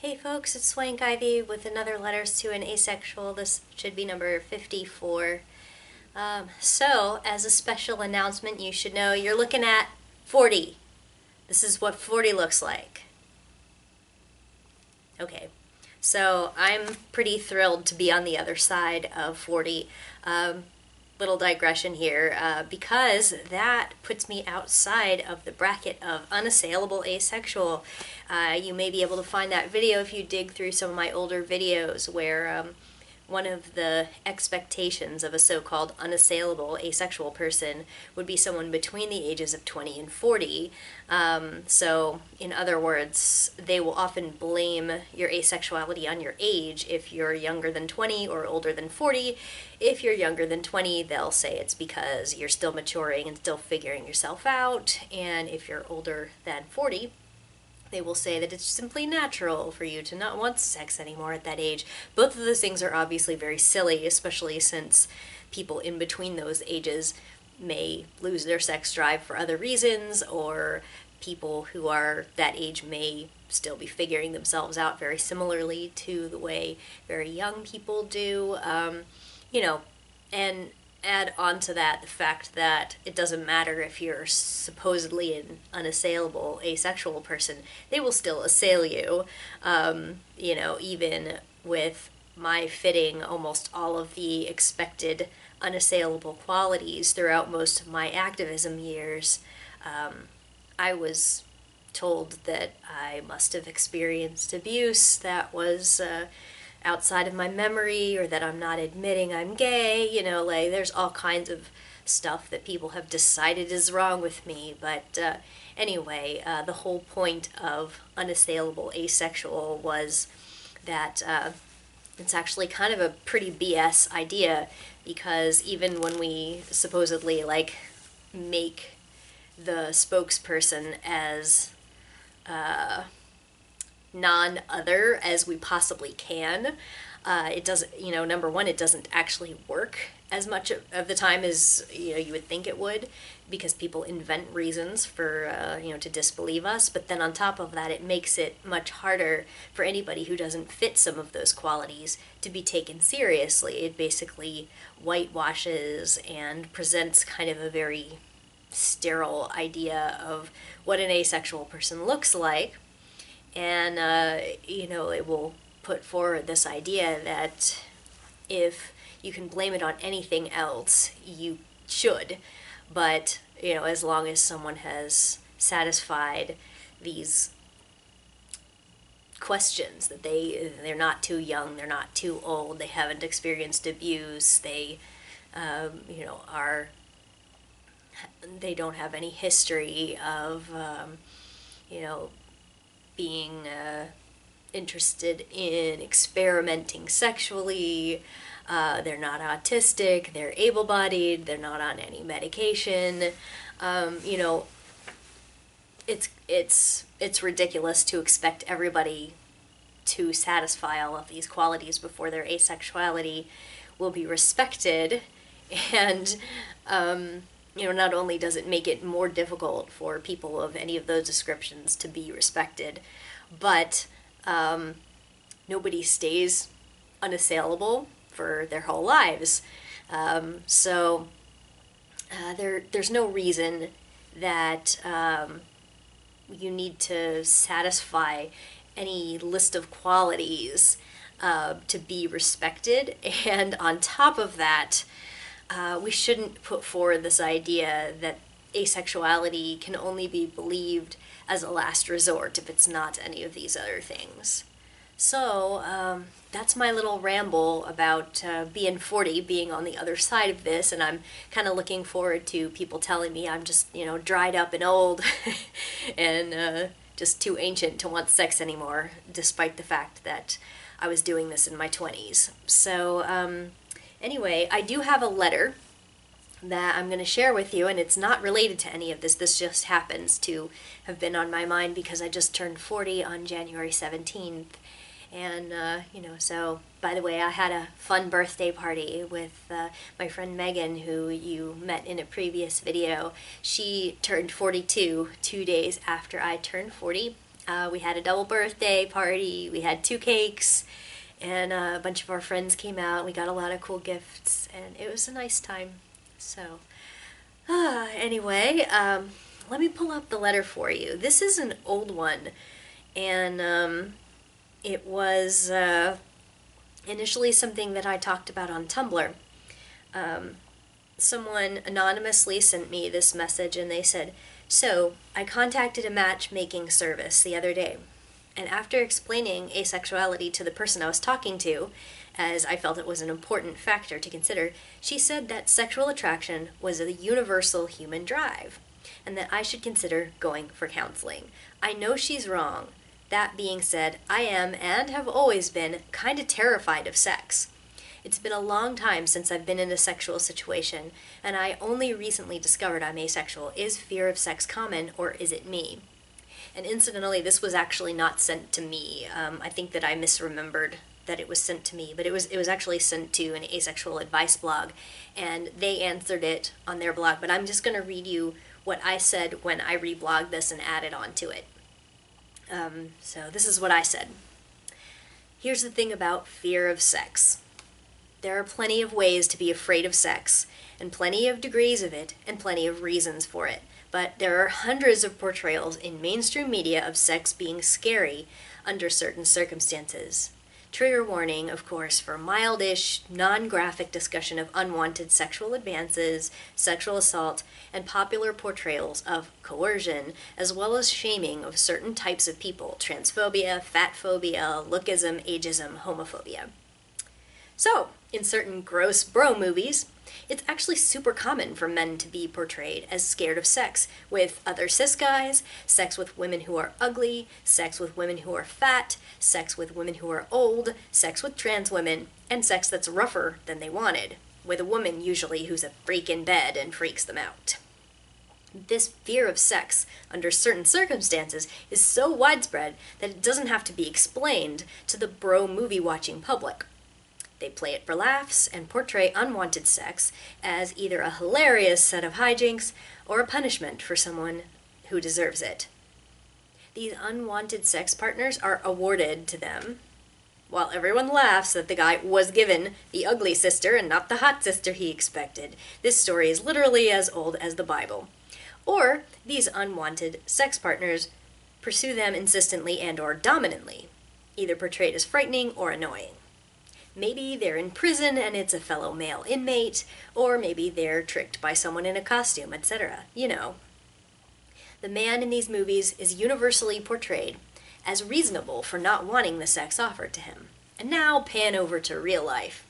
Hey folks, it's Swankivy with another Letters to an Asexual. This should be number 54. So, as a special announcement, you should know you're looking at 40. This is what 40 looks like. Okay, so I'm pretty thrilled to be on the other side of 40. Little digression here, because that puts me outside of the bracket of unassailable asexual. You may be able to find that video if you dig through some of my older videos where one of the expectations of a so-called unassailable asexual person would be someone between the ages of 20 and 40. So, in other words, they will often blame your asexuality on your age if you're younger than 20 or older than 40. If you're younger than 20, they'll say it's because you're still maturing and still figuring yourself out. And if you're older than 40, they will say that it's simply natural for you to not want sex anymore at that age. Both of those things are obviously very silly, especially since people in between those ages may lose their sex drive for other reasons, or people who are that age may still be figuring themselves out very similarly to the way very young people do. And add on to that the fact that it doesn't matter if you're supposedly an unassailable asexual person, they will still assail you. Even with my fitting almost all of the expected unassailable qualities throughout most of my activism years, I was told that I must have experienced abuse that was outside of my memory, or that I'm not admitting I'm gay. There's all kinds of stuff that people have decided is wrong with me. But anyway, the whole point of unassailable asexual was that it's actually kind of a pretty BS idea, because even when we supposedly make the spokesperson as non-other as we possibly can, it doesn't, number one, it doesn't actually work as much of the time as, you would think it would, because people invent reasons for, to disbelieve us. But then on top of that, it makes it much harder for anybody who doesn't fit some of those qualities to be taken seriously. It basically whitewashes and presents kind of a very sterile idea of what an asexual person looks like. And, it will put forward this idea that if you can blame it on anything else, you should. But, as long as someone has satisfied these questions, that they're not too young, they're not too old, they haven't experienced abuse, they, they don't have any history of, being interested in experimenting sexually, they're not autistic, they're able-bodied, they're not on any medication. It's ridiculous to expect everybody to satisfy all of these qualities before their asexuality will be respected. And not only does it make it more difficult for people of any of those descriptions to be respected, but nobody stays unassailable for their whole lives. So there's no reason that you need to satisfy any list of qualities to be respected. And on top of that, we shouldn't put forward this idea that asexuality can only be believed as a last resort if it's not any of these other things. So that's my little ramble about being 40, being on the other side of this, and I'm kind of looking forward to people telling me I'm just, dried up and old and just too ancient to want sex anymore, despite the fact that I was doing this in my 20s. So anyway, I do have a letter that I'm going to share with you, and it's not related to any of this. This just happens to have been on my mind because I just turned 40 on January 17th. And, so, by the way, I had a fun birthday party with my friend Megan, who you met in a previous video. She turned 42 2 days after I turned 40. We had a double birthday party, we had 2 cakes, and a bunch of our friends came out. We got a lot of cool gifts, and it was a nice time. So, anyway, let me pull up the letter for you. This is an old one, and it was initially something that I talked about on Tumblr. Someone anonymously sent me this message, and they said, "So, I contacted a matchmaking service the other day, and after explaining asexuality to the person I was talking to, as I felt it was an important factor to consider, she said that sexual attraction was a universal human drive, and that I should consider going for counseling. I know she's wrong. That being said, I am, and have always been, kind of terrified of sex. It's been a long time since I've been in a sexual situation, and I only recently discovered I'm asexual. Is fear of sex common, or is it me?" And incidentally, this was actually not sent to me. I think that I misremembered that it was sent to me, but it was actually sent to an asexual advice blog, and they answered it on their blog. But I'm just going to read you what I said when I reblogged this and added on to it. So this is what I said. "Here's the thing about fear of sex. There are plenty of ways to be afraid of sex, and plenty of degrees of it, and plenty of reasons for it. But there are hundreds of portrayals in mainstream media of sex being scary under certain circumstances. Trigger warning, of course, for mildish, non-graphic discussion of unwanted sexual advances, sexual assault, and popular portrayals of coercion, as well as shaming of certain types of people: transphobia, fatphobia, lookism, ageism, homophobia. So, in certain gross bro movies, it's actually super common for men to be portrayed as scared of sex with other cis guys, sex with women who are ugly, sex with women who are fat, sex with women who are old, sex with trans women, and sex that's rougher than they wanted, with a woman usually who's a freak in bed and freaks them out. This fear of sex under certain circumstances is so widespread that it doesn't have to be explained to the bro movie watching public. They play it for laughs and portray unwanted sex as either a hilarious set of hijinks or a punishment for someone who deserves it. These unwanted sex partners are awarded to them, while everyone laughs that the guy was given the ugly sister and not the hot sister he expected. This story is literally as old as the Bible. Or these unwanted sex partners pursue them insistently and/or dominantly, either portrayed as frightening or annoying. Maybe they're in prison and it's a fellow male inmate, or maybe they're tricked by someone in a costume, etc. You know. The man in these movies is universally portrayed as reasonable for not wanting the sex offered to him. And now pan over to real life.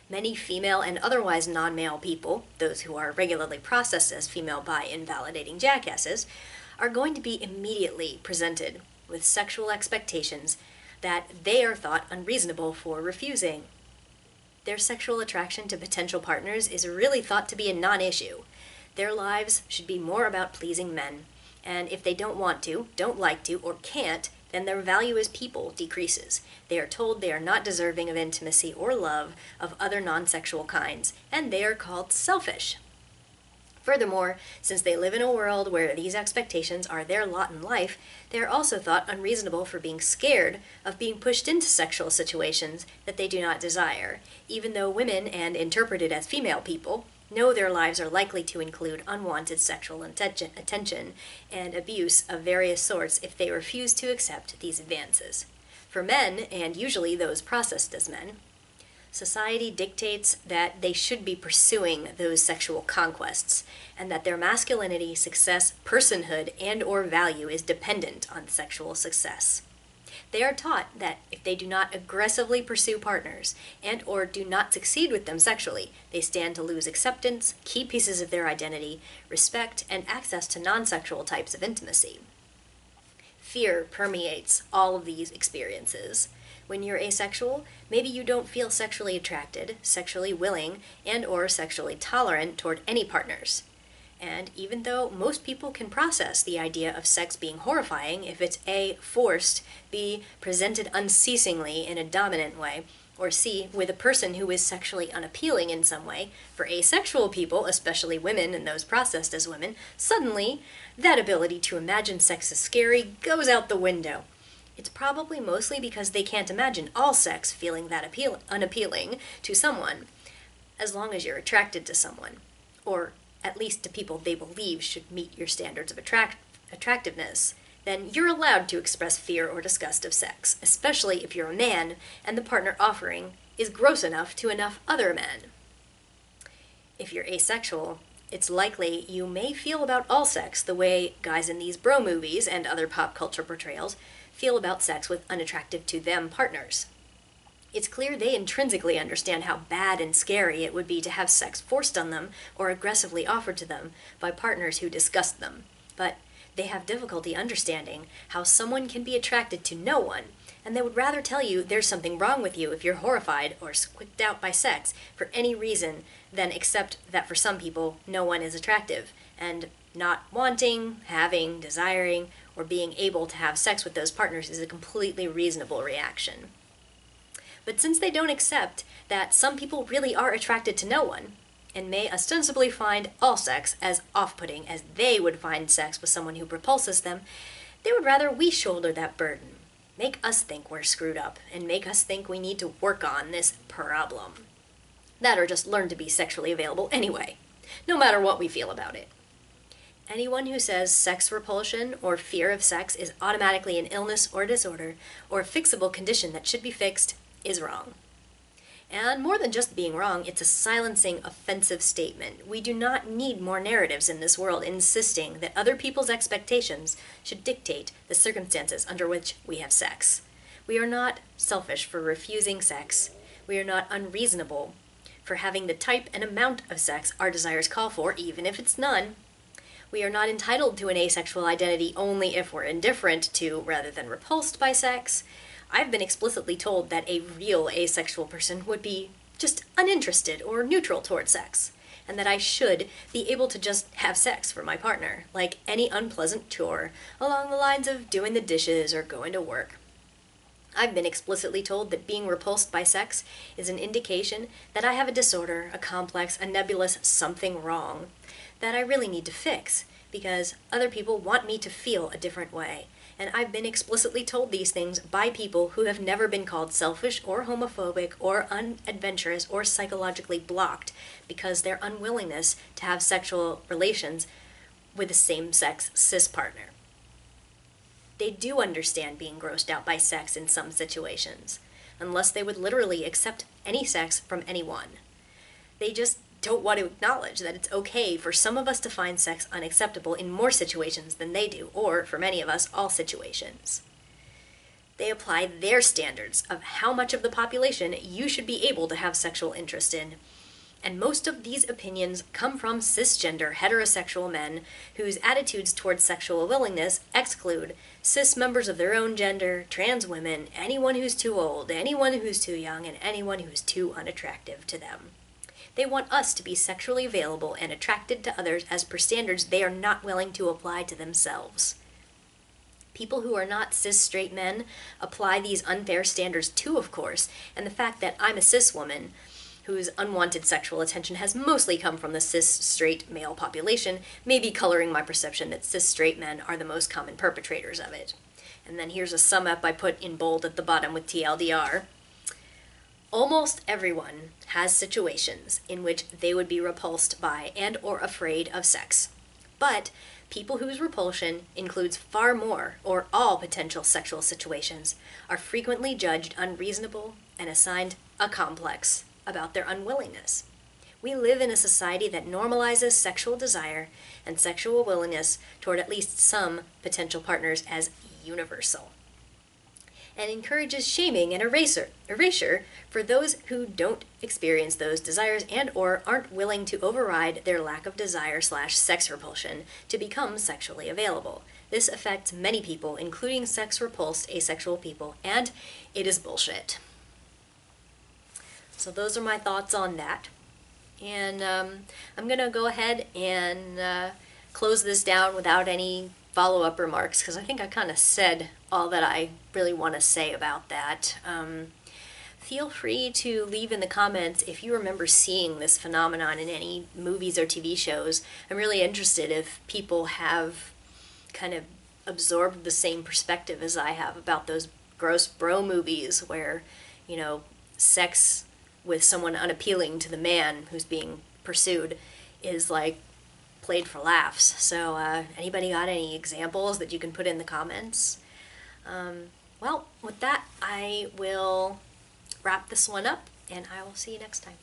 Many female and otherwise non-male people, those who are regularly processed as female by invalidating jackasses, are going to be immediately presented with sexual expectations that they are thought unreasonable for refusing. Their sexual attraction to potential partners is really thought to be a non-issue. Their lives should be more about pleasing men, and if they don't want to, don't like to, or can't, then their value as people decreases. They are told they are not deserving of intimacy or love of other non-sexual kinds, and they are called selfish. Furthermore, since they live in a world where these expectations are their lot in life, they are also thought unreasonable for being scared of being pushed into sexual situations that they do not desire, even though women, and interpreted as female people, know their lives are likely to include unwanted sexual attention and abuse of various sorts if they refuse to accept these advances. For men, and usually those processed as men, society dictates that they should be pursuing those sexual conquests, and that their masculinity, success, personhood, and/or value is dependent on sexual success. They are taught that if they do not aggressively pursue partners and/or do not succeed with them sexually, they stand to lose acceptance, key pieces of their identity, respect, and access to non-sexual types of intimacy. Fear permeates all of these experiences. When you're asexual, maybe you don't feel sexually attracted, sexually willing, and/or sexually tolerant toward any partners. And even though most people can process the idea of sex being horrifying if it's A, forced, B, presented unceasingly in a dominant way, Or C, with a person who is sexually unappealing in some way. For asexual people, especially women and those processed as women, suddenly that ability to imagine sex as scary goes out the window. It's probably mostly because they can't imagine all sex feeling that unappealing to someone, as long as you're attracted to someone, or at least to people they believe should meet your standards of attractiveness. Then you're allowed to express fear or disgust of sex, especially if you're a man and the partner offering is gross enough to enough other men. If you're asexual, it's likely you may feel about all sex the way guys in these bro movies and other pop culture portrayals feel about sex with unattractive to them partners. It's clear they intrinsically understand how bad and scary it would be to have sex forced on them or aggressively offered to them by partners who disgust them, but they have difficulty understanding how someone can be attracted to no one, and they would rather tell you there's something wrong with you if you're horrified or squicked out by sex for any reason than accept that for some people no one is attractive, and not wanting, having, desiring, or being able to have sex with those partners is a completely reasonable reaction. But since they don't accept that some people really are attracted to no one, and may ostensibly find all sex as off-putting as they would find sex with someone who repulses them, they would rather we shoulder that burden, make us think we're screwed up, and make us think we need to work on this problem. That or just learn to be sexually available anyway, no matter what we feel about it. Anyone who says sex repulsion or fear of sex is automatically an illness or disorder or a fixable condition that should be fixed is wrong. And more than just being wrong, it's a silencing, offensive statement. We do not need more narratives in this world insisting that other people's expectations should dictate the circumstances under which we have sex. We are not selfish for refusing sex. We are not unreasonable for having the type and amount of sex our desires call for, even if it's none. We are not entitled to an asexual identity only if we're indifferent to, rather than repulsed by sex. I've been explicitly told that a real asexual person would be just uninterested or neutral toward sex, and that I should be able to just have sex for my partner, like any unpleasant chore, along the lines of doing the dishes or going to work. I've been explicitly told that being repulsed by sex is an indication that I have a disorder, a complex, a nebulous something wrong, that I really need to fix, because other people want me to feel a different way. And I've been explicitly told these things by people who have never been called selfish or homophobic or unadventurous or psychologically blocked because their unwillingness to have sexual relations with a same-sex cis partner. They do understand being grossed out by sex in some situations, unless they would literally accept any sex from anyone. They just don't want to acknowledge that it's okay for some of us to find sex unacceptable in more situations than they do, or, for many of us, all situations. They apply their standards of how much of the population you should be able to have sexual interest in, and most of these opinions come from cisgender heterosexual men whose attitudes towards sexual willingness exclude cis members of their own gender, trans women, anyone who's too old, anyone who's too young, and anyone who's too unattractive to them. They want us to be sexually available and attracted to others as per standards they are not willing to apply to themselves. People who are not cis straight men apply these unfair standards too, of course, and the fact that I'm a cis woman whose unwanted sexual attention has mostly come from the cis straight male population may be coloring my perception that cis straight men are the most common perpetrators of it. And then here's a sum up I put in bold at the bottom with TLDR. Almost everyone has situations in which they would be repulsed by and or afraid of sex. But people whose repulsion includes far more or all potential sexual situations are frequently judged unreasonable and assigned a complex about their unwillingness. We live in a society that normalizes sexual desire and sexual willingness toward at least some potential partners as universal, and encourages shaming and erasure for those who don't experience those desires and or aren't willing to override their lack of desire / sex repulsion to become sexually available. This affects many people, including sex-repulsed asexual people, and it is bullshit. So those are my thoughts on that. And I'm going to go ahead and close this down without any follow-up remarks, because I think I kind of said all that I really want to say about that. feel free to leave in the comments if you remember seeing this phenomenon in any movies or TV shows. I'm really interested if people have kind of absorbed the same perspective as I have about those gross bro movies where, you know, sex with someone unappealing to the man who's being pursued is like played for laughs. So anybody got any examples that you can put in the comments? Well, with that, I will wrap this one up, and I will see you next time.